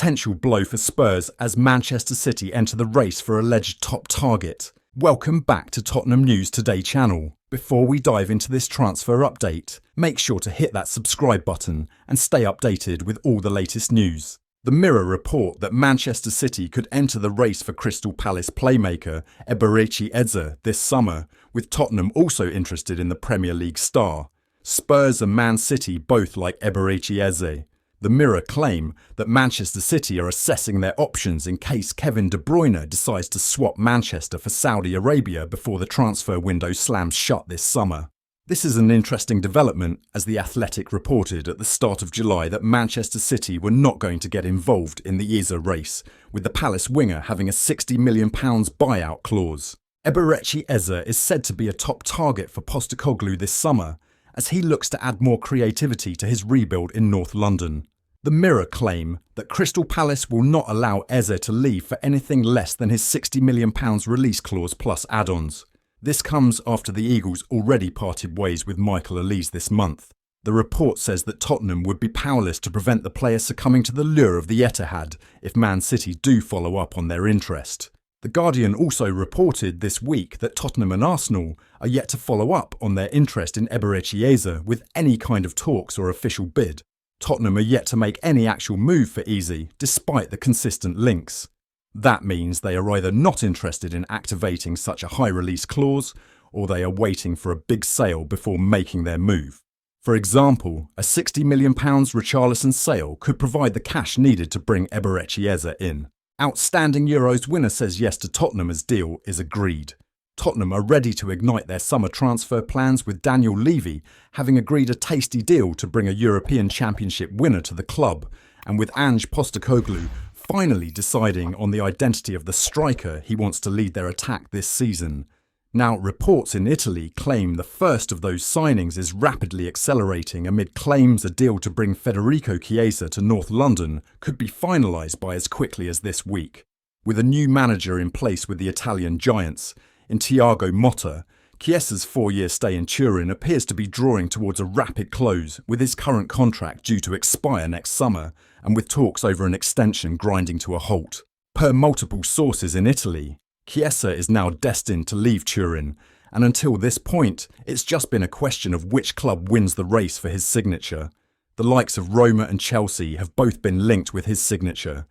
potential blow for Spurs as Manchester City enter the race for alleged top target. Welcome back to Tottenham News Today channel. Before we dive into this transfer update, make sure to hit that subscribe button and stay updated with all the latest news. The Mirror report that Manchester City could enter the race for Crystal Palace playmaker Eberechi Eze this summer, with Tottenham also interested in the Premier League star. Spurs and Man City both like Eberechi Eze. The Mirror claim that Manchester City are assessing their options in case Kevin De Bruyne decides to swap Manchester for Saudi Arabia before the transfer window slams shut this summer. This is an interesting development, as The Athletic reported at the start of July that Manchester City were not going to get involved in the Eze race, with the Palace winger having a £60 million buyout clause. Eberechi Eze is said to be a top target for Postecoglou this summer, as he looks to add more creativity to his rebuild in North London. The Mirror claim that Crystal Palace will not allow Eze to leave for anything less than his £60 million release clause plus add-ons. This comes after the Eagles already parted ways with Michael Olise this month. The report says that Tottenham would be powerless to prevent the player succumbing to the lure of the Etihad if Man City do follow up on their interest. The Guardian also reported this week that Tottenham and Arsenal are yet to follow up on their interest in Eberechi Eze with any kind of talks or official bid. Tottenham are yet to make any actual move for Eze, despite the consistent links. That means they are either not interested in activating such a high release clause, or they are waiting for a big sale before making their move. For example, a £60 million Richarlison sale could provide the cash needed to bring Eberechi Eze in. Outstanding Euros winner says yes to Tottenham as deal is agreed. Tottenham are ready to ignite their summer transfer plans, with Daniel Levy having agreed a tasty deal to bring a European Championship winner to the club, and with Ange Postecoglou finally deciding on the identity of the striker he wants to lead their attack this season. Now, reports in Italy claim the first of those signings is rapidly accelerating amid claims a deal to bring Federico Chiesa to North London could be finalised by as quickly as this week. With a new manager in place with the Italian giants, in Thiago Motta, Chiesa's 4-year stay in Turin appears to be drawing towards a rapid close, with his current contract due to expire next summer, and with talks over an extension grinding to a halt. Per multiple sources in Italy, Chiesa is now destined to leave Turin, and until this point, it's just been a question of which club wins the race for his signature. The likes of Roma and Chelsea have both been linked with his signature,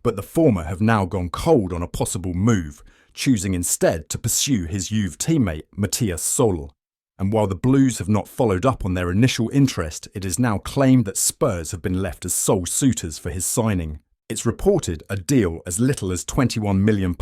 but the former have now gone cold on a possible move, choosing instead to pursue his Juve teammate Matthias Sol. And while the Blues have not followed up on their initial interest, it is now claimed that Spurs have been left as sole suitors for his signing. It's reported a deal as little as £21 million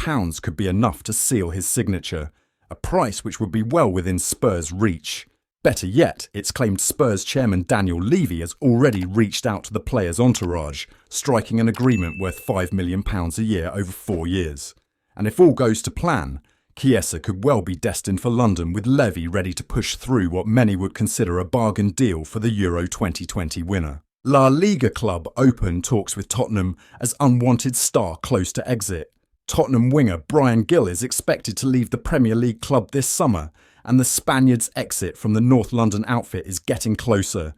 could be enough to seal his signature, a price which would be well within Spurs' reach. Better yet, it's claimed Spurs chairman Daniel Levy has already reached out to the player's entourage, striking an agreement worth £5 million a year over 4 years. And if all goes to plan, Chiesa could well be destined for London, with Levy ready to push through what many would consider a bargain deal for the Euro 2020 winner. La Liga club open talks with Tottenham as unwanted star close to exit. Tottenham winger Bryan Gil is expected to leave the Premier League club this summer, and the Spaniard's exit from the North London outfit is getting closer.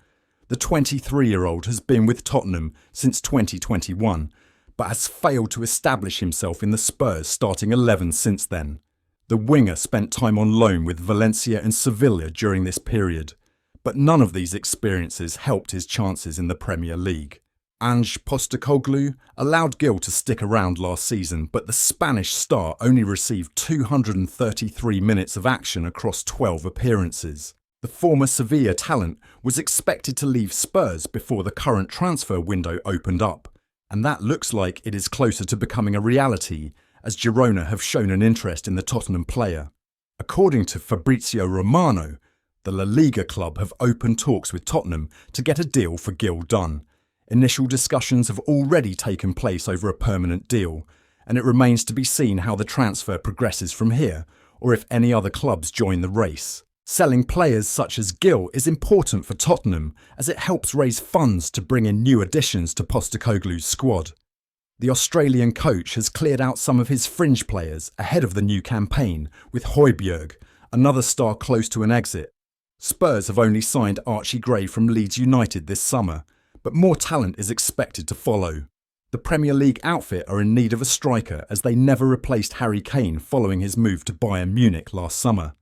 The 23-year-old has been with Tottenham since 2021, but has failed to establish himself in the Spurs starting 11 since then. The winger spent time on loan with Valencia and Sevilla during this period, but none of these experiences helped his chances in the Premier League. Ange Postecoglou allowed Gil to stick around last season, but the Spanish star only received 233 minutes of action across 12 appearances. The former Sevilla talent was expected to leave Spurs before the current transfer window opened up, and that looks like it is closer to becoming a reality, as Girona have shown an interest in the Tottenham player. According to Fabrizio Romano, the La Liga club have opened talks with Tottenham to get a deal for Gil done. Initial discussions have already taken place over a permanent deal, and it remains to be seen how the transfer progresses from here, or if any other clubs join the race. Selling players such as Gil is important for Tottenham, as it helps raise funds to bring in new additions to Postecoglou's squad. The Australian coach has cleared out some of his fringe players ahead of the new campaign, with Højbjerg, another star close to an exit. Spurs have only signed Archie Gray from Leeds United this summer, but more talent is expected to follow. The Premier League outfit are in need of a striker as they never replaced Harry Kane following his move to Bayern Munich last summer.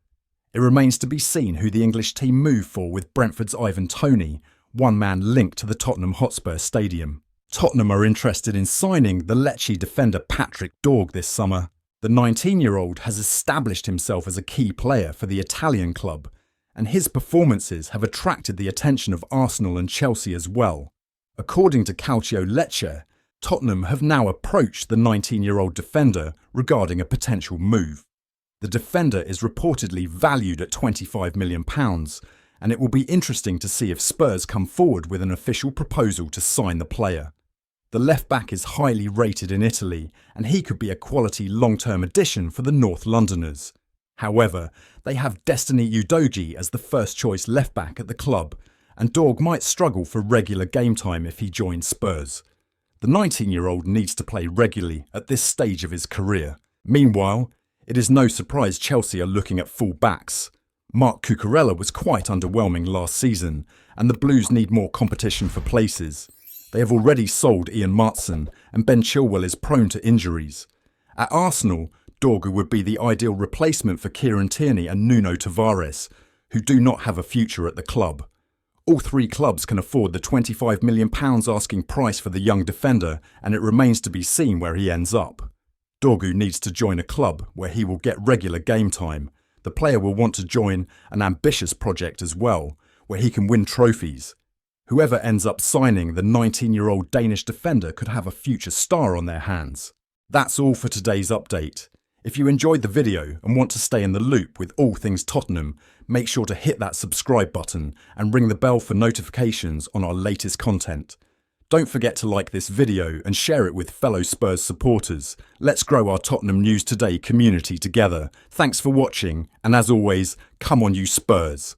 It remains to be seen who the English team move for with Brentford's Ivan Toney, one man linked to the Tottenham Hotspur Stadium. Tottenham are interested in signing the Lecce defender Patrick Dorg this summer. The 19-year-old has established himself as a key player for the Italian club, and his performances have attracted the attention of Arsenal and Chelsea as well. According to Calcio Lecce, Tottenham have now approached the 19-year-old defender regarding a potential move. The defender is reportedly valued at £25 million, and it will be interesting to see if Spurs come forward with an official proposal to sign the player. The left-back is highly rated in Italy, and he could be a quality long-term addition for the North Londoners. However, they have Destiny Udogie as the first-choice left-back at the club, and Dorg might struggle for regular game time if he joins Spurs. The 19-year-old needs to play regularly at this stage of his career. Meanwhile, it is no surprise Chelsea are looking at full-backs. Marc Cucurella was quite underwhelming last season, and the Blues need more competition for places. They have already sold Ian Maatsen, and Ben Chilwell is prone to injuries. At Arsenal, Dorgu would be the ideal replacement for Kieran Tierney and Nuno Tavares, who do not have a future at the club. All three clubs can afford the £25 million asking price for the young defender, and it remains to be seen where he ends up. Dorgu needs to join a club where he will get regular game time. The player will want to join an ambitious project as well, where he can win trophies. Whoever ends up signing the 19-year-old Danish defender could have a future star on their hands. That's all for today's update. If you enjoyed the video and want to stay in the loop with all things Tottenham, make sure to hit that subscribe button and ring the bell for notifications on our latest content. Don't forget to like this video and share it with fellow Spurs supporters. Let's grow our Tottenham News Today community together. Thanks for watching, and as always, come on you Spurs!